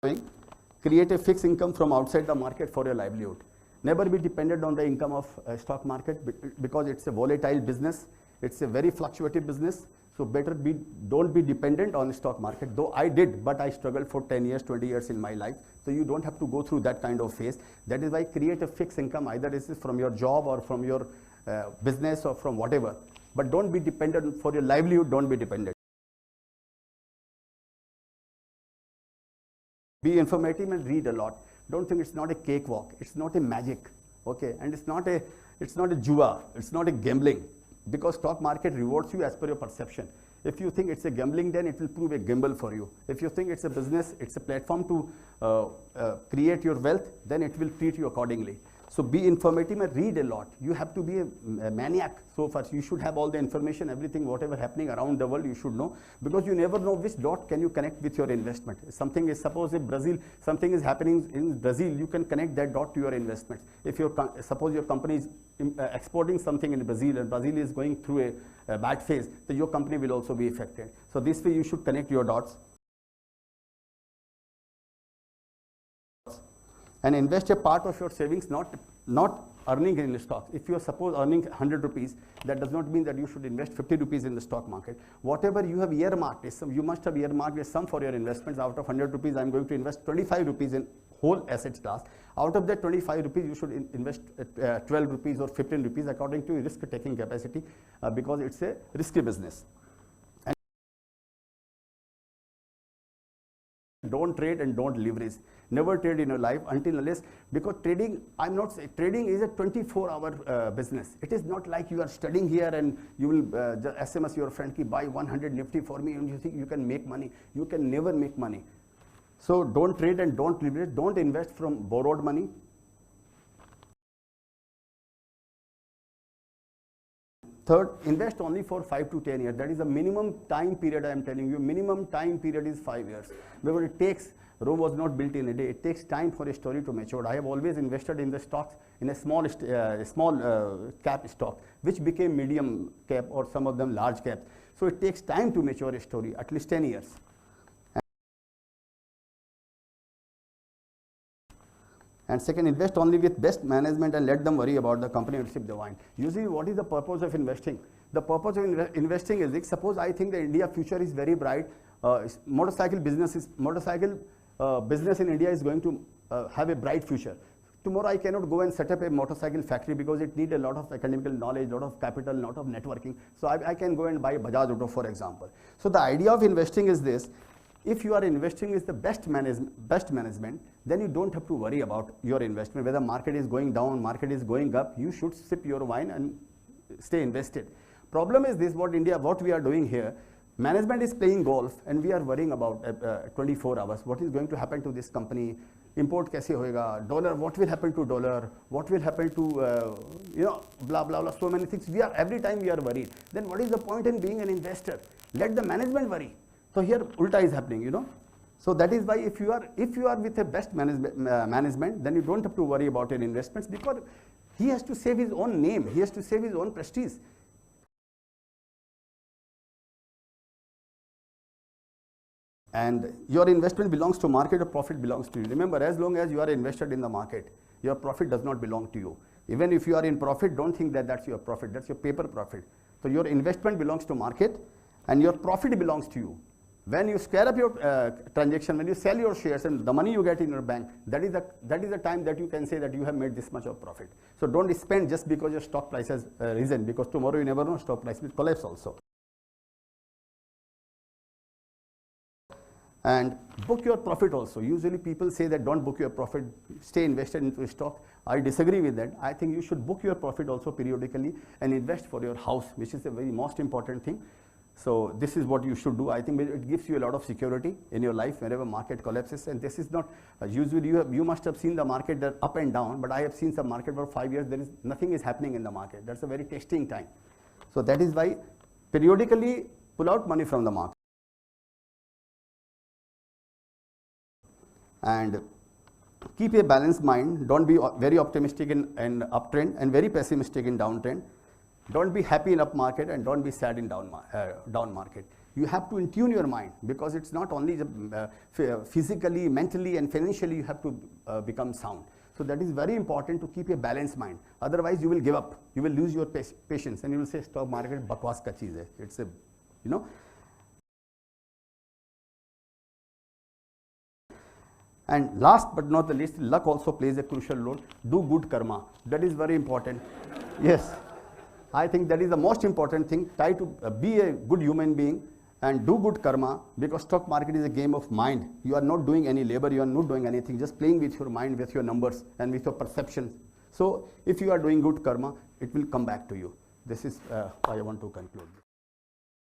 create a fixed income from outside the market for your livelihood. Never be dependent on the income of stock market because it's a volatile business. It's a very fluctuative business. So better don't be dependent on the stock market. Though I did, but I struggled for 10 years, 20 years in my life. So you don't have to go through that kind of phase. That is why create a fixed income, either this is from your job or from your business or from whatever. But don't be dependent for your livelihood. Don't be dependent. Be informative and read a lot. Don't think it's not a cakewalk. It's not a magic, okay? And it's not a jua. It's not a gambling, because stock market rewards you as per your perception. If you think it's a gambling, then it will prove a gamble for you. If you think it's a business, it's a platform to create your wealth, then it will treat you accordingly. So be informative and read a lot. You have to be a maniac so far. You should have all the information, everything, whatever happening around the world, you should know, because you never know which dot can you connect with your investment. Something is, suppose in Brazil, something is happening in Brazil, you can connect that dot to your investments. If suppose your company is exporting something in Brazil and Brazil is going through a bad phase, then your company will also be affected. So this way you should connect your dots. And invest a part of your savings, not earning in the stocks. If you are suppose earning 100 rupees, that does not mean that you should invest 50 rupees in the stock market. Whatever you have earmarked, you must have earmarked a sum for your investments. Out of 100 rupees, I am going to invest 25 rupees in whole asset class. Out of that 25 rupees, you should invest 12 rupees or 15 rupees according to your risk-taking capacity, because it's a risky business. Don't trade and don't leverage. Never trade in your life until unless, because trading, I'm not saying trading is a 24-hour business. It is not like you are studying here and you will SMS your friend ki buy 100 Nifty for me and you think you can make money. You can never make money. So don't trade and don't leverage. Don't invest from borrowed money. Third, invest only for 5 to 10 years. That is the minimum time period I am telling you. Minimum time period is 5 years. Because it takes, Rome was not built in a day. It takes time for a story to mature. I have always invested in the stocks, in a small cap stock, which became medium cap or some of them large cap. So it takes time to mature a story, at least 10 years. And second, invest only with best management and let them worry about the company ownership they want. Usually, what is the purpose of investing? The purpose of investing is this. Suppose I think the India future is very bright. Motorcycle business in India is going to have a bright future. Tomorrow I cannot go and set up a motorcycle factory because it needs a lot of academical knowledge, a lot of capital, a lot of networking. So I can go and buy Bajaj Auto, for example. So the idea of investing is this. If you are investing with the best management, then you don't have to worry about your investment. Whether market is going down, market is going up, you should sip your wine and stay invested. Problem is this, what we are doing here, management is playing golf and we are worrying about 24 hours. What is going to happen to this company? Import kaise hoega? Dollar, what will happen to dollar? What will happen to, blah, blah, blah, so many things. Every time we are worried. Then what is the point in being an investor? Let the management worry. So here ulta is happening, So that is why if you are with a best management, then you don't have to worry about your investments, because he has to save his own name. He has to save his own prestige. And your investment belongs to market, or profit belongs to you. Remember, as long as you are invested in the market, your profit does not belong to you. Even if you are in profit, don't think that that's your profit. That's your paper profit. So your investment belongs to market and your profit belongs to you. When you scale up your transaction, when you sell your shares and the money you get in your bank, that is the time that you can say that you have made this much of profit. So don't spend just because your stock price has risen, because tomorrow you never know, stock price will collapse also. And book your profit also. Usually people say that don't book your profit, stay invested into stock. I disagree with that. I think you should book your profit also periodically and invest for your house, which is the very most important thing. So this is what you should do. I think it gives you a lot of security in your life whenever market collapses. And this is not, usually you must have seen the market that up and down, but I have seen some market for 5 years, nothing is happening in the market. That's a very testing time. So that is why periodically pull out money from the market. And keep a balanced mind. Don't be very optimistic in uptrend and very pessimistic in downtrend. Don't be happy in up market and don't be sad in down market. You have to tune your mind, because it's not only physically, mentally and financially you have to become sound. So that is very important to keep a balanced mind. Otherwise you will give up, you will lose your patience, and you will say stock market bakwas ka cheez hai. It's a, you know. And last but not the least, luck also plays a crucial role. Do good karma. That is very important. Yes, I think that is the most important thing. Try to be a good human being and do good karma, because stock market is a game of mind. You are not doing any labor, you are not doing anything, just playing with your mind, with your numbers and with your perceptions. So if you are doing good karma, it will come back to you. This is how I want to conclude.